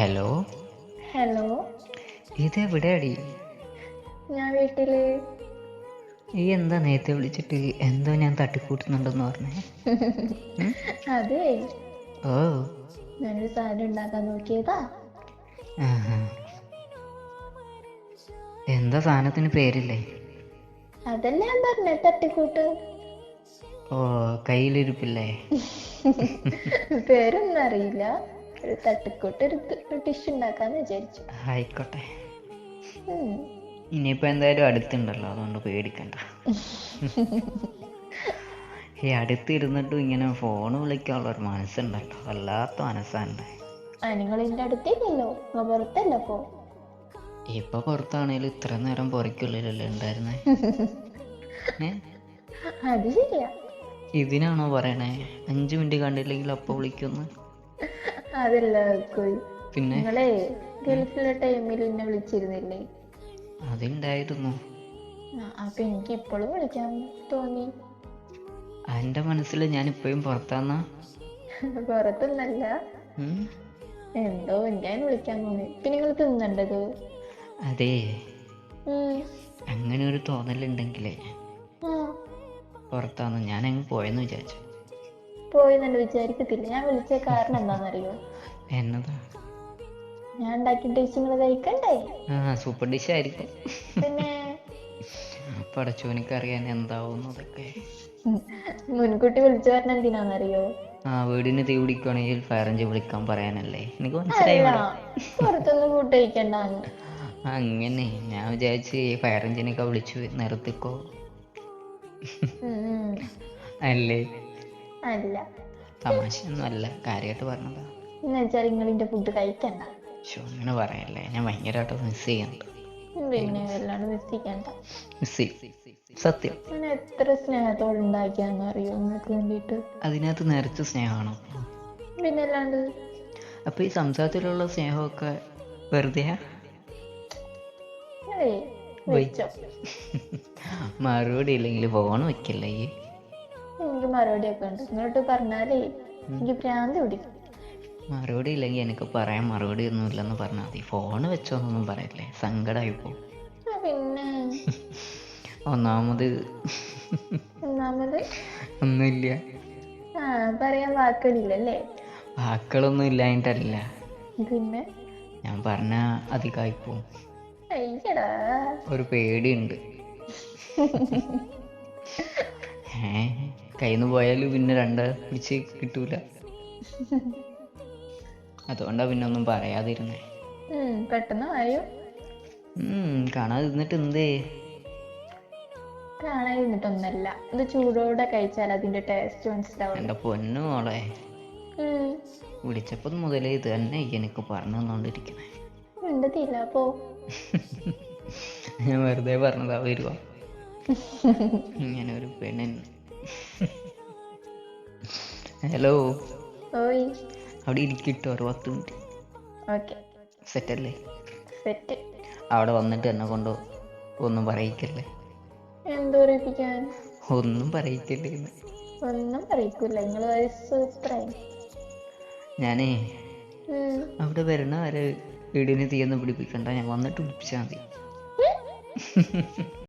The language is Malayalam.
Hello, hello. ഇതെവിടെയാടി? ഞാൻ വീട്ടില്. ഈ എന്താ നേരത്തെ വിളിച്ചിട്ട് എന്തോ ഞാൻ തട്ടിക്കൂട്ടുന്നുണ്ടെന്ന് പറഞ്ഞേ? അതെ, ഓ, ഞാനൊരു സാധനം ഉണ്ടാക്കാൻ നോക്കിയതാ. ആഹാ. എന്താ സാധനത്തിന് പേരില്ലേ? അതല്ലേ ഞാൻ പറഞ്ഞ തട്ടിക്കൂട്ട്. ഓ, കയ്യിലിരിപ്പില്ലേ? പേരൊന്നും അറിയില്ല. ഒരു തട്ടിക്കൂട്ട് ഒരു ഡിഷ് ഉണ്ടാക്കാന്ന് വിചാരിച്ചു. ആയിക്കോട്ടെ. ഉം. ഇനിയിപ്പോൾ എന്തായാലും അടുത്തുണ്ടല്ലോ, അതുകൊണ്ട് പേടിക്കണ്ട. ഈ അടുത്തിരുന്നിട്ടും ഇങ്ങനെ ഫോൺ വിളിക്കാനുള്ളൊരു മനസ്സുണ്ടല്ലോ, വല്ലാത്ത മനസ്സാണ്. നിങ്ങളിന്റെ അടുത്തില്ലല്ലോ, പുറത്തല്ല അപ്പോ. ഇപ്പൊ പുറത്താണേലും ഇത്ര നേരം പുറയ്ക്കുള്ളിലല്ലേ ഉണ്ടായിരുന്നേ? അത് ശരിയാ. ഇതിനാണോ പറയണേ 5 മിനിറ്റ് കണ്ടില്ലെങ്കിൽ അപ്പൊ വിളിക്കുന്നു? അതല്ല പിന്നെ നിങ്ങളെ ഗൾഫിലെ ടൈമിൽ എന്നെ വിളിച്ചിരുന്നില്ലേ? അതുണ്ടായിരുന്നു. അപ്പൊ എനിക്ക് ഇപ്പോഴും വിളിക്കാൻ തോന്നി. എൻ്റെ മനസ്സിൽ ഞാൻ ഇപ്പോഴും പുറത്താന്നാ? പുറത്തൊന്നല്ല, എന്തോ ഞാൻ വിളിക്കാൻ തോന്നി. പിന്നെ നിങ്ങൾ തിന്നണ്ടത്? അതെ, അങ്ങനെ ഒരു തോന്നലുണ്ടെങ്കിലേ പുറത്താന്ന് ഞാൻ അങ്ങ് പോയെന്ന് വിചാരിച്ചു. പോയി നല്ല വിചാരിക്കത്തില്ല. ഞാൻ വിളിച്ച കാരണം എന്താണെന്നറിയോ? എന്നതാ? ഞാൻ ഉണ്ടാക്കിയ ഡിഷ് നിങ്ങൾ കഴിക്കണ്ടേ? സൂപ്പർ ഡിഷ് ആയിരിക്കും. പിന്നെ പടച്ചോനിക്കറിയാൻ എന്താവുന്നതൊക്കെ. മുൻകൂട്ടി വിളിച്ചു പറഞ്ഞ എന്തിനാന്നറിയോ? വീടിന് തീ പിടിക്കുകയാണെങ്കിൽ ഫയർ എഞ്ചിൻ വിളിക്കാൻ പറയാനല്ലേ? എനിക്ക് മനസ്സിലായി. പുറത്തൊന്നും ഫുഡ് കഴിക്കണ്ടാന്ന്. അങ്ങനെ ഞാൻ വിചാരിച്ച് ഈ ഫയർ എഞ്ചിനൊക്കെ വിളിച്ചു നിർത്തിക്കോ അല്ലേ? അല്ല, തമാശയൊന്നും അല്ല, കാര്യമായിട്ട് പറഞ്ഞതാ. എന്നുവെച്ചാൽ നിങ്ങളിന്റെ ഫുഡ് കഴിക്കണ്ട. അങ്ങനെ പറയല്ലേ, ഞാൻ ഭയങ്കരമായിട്ട് മിസ് ചെയ്യുന്നുണ്ട്. പിന്നെ വല്ലാണ്ട് മിസ്സിക്കണ്ട. സത്യം. ഞാൻ എത്ര സ്നേഹത്തോടെ ഉണ്ടാക്കിയാന്ന് അറിയോ നിങ്ങൾക്ക് വേണ്ടിട്ട്? അതിനകത്ത് നിറച്ച് സ്നേഹമാണോ? പിന്നെ അല്ലാണ്ട്. അപ്പൊ ഈ സംസാരത്തിലുള്ള സ്നേഹമൊക്കെ വെറുതെയാ? മറുപടി ഇല്ലെങ്കിൽ ഫോൺ വെക്കല്ലേ? എനിക്ക് മറുപടി ഒക്കെ ഉണ്ട്. ഇങ്ങോട്ട് പറഞ്ഞാലേ എനിക്ക് ഭ്രാന്ത് പിടിക്കും. മറുപടി ഇല്ലെങ്കിൽ എനിക്ക് പറയാൻ മറുപടി ഒന്നും ഇല്ലെന്ന് പറഞ്ഞാൽ മതി. ഫോണ് വെച്ചോന്നൊന്നും പറയല്ലേ, സങ്കടമായി പോകും. പിന്നെ ഒന്നാമത് ഒന്നുമില്ല. പറയാൻ വാക്കുകളില്ലല്ലേ? വാക്കുകളൊന്നും ഇല്ലായിട്ടല്ല, പിന്നെ ഞാൻ പറഞ്ഞ അധികമായി പോവും. ഒരു പേടിയുണ്ട്. കയ്യിന്ന് പോയാലും പിന്നെ പിടിച്ച് കിട്ടൂല. അതുകൊണ്ടാ പിന്നെ ഒന്നും പറയാതിരുന്നേ. പെട്ടെന്ന് ആയോ? കാണാതിരുന്നിട്ട് എന്തേ? കാണാതിരുന്നിട്ടൊന്നല്ല, ഇത് ചൂടോടെ കഴിച്ചാൽ അതിന്റെ ടേസ്റ്റ് മനസ്സിലാവും. എന്റെ പൊന്നു മോളെ, വിളിച്ചപ്പോൾ മുതലേ ഇത് തന്നെ എനിക്ക് പറഞ്ഞു തന്നോണ്ടിരിക്കണേ. ഞാൻ വെറുതെ പറഞ്ഞതാ, വരുവാ ഇങ്ങനെ ഒരു പെണ്ണിന്. ഹലോ, അവിടെ ഇരിക്കിട്ടോ ഒരു 10 മിനിറ്റ്. സെറ്റല്ലേ? അവിടെ വന്നിട്ട് എന്നെ കൊണ്ട് ഒന്നും പറയിക്കല്ലേ? ഒന്നും പറയിക്കല്ലേ? ഒന്നും പറയിക്കൂല. ഞാനേ അവിടെ വരണ വരെ വീടിന് തീയൊന്നും പിടിപ്പിക്കണ്ട, ഞാൻ വന്നിട്ട് പിടിപ്പിച്ചാൽ മതി.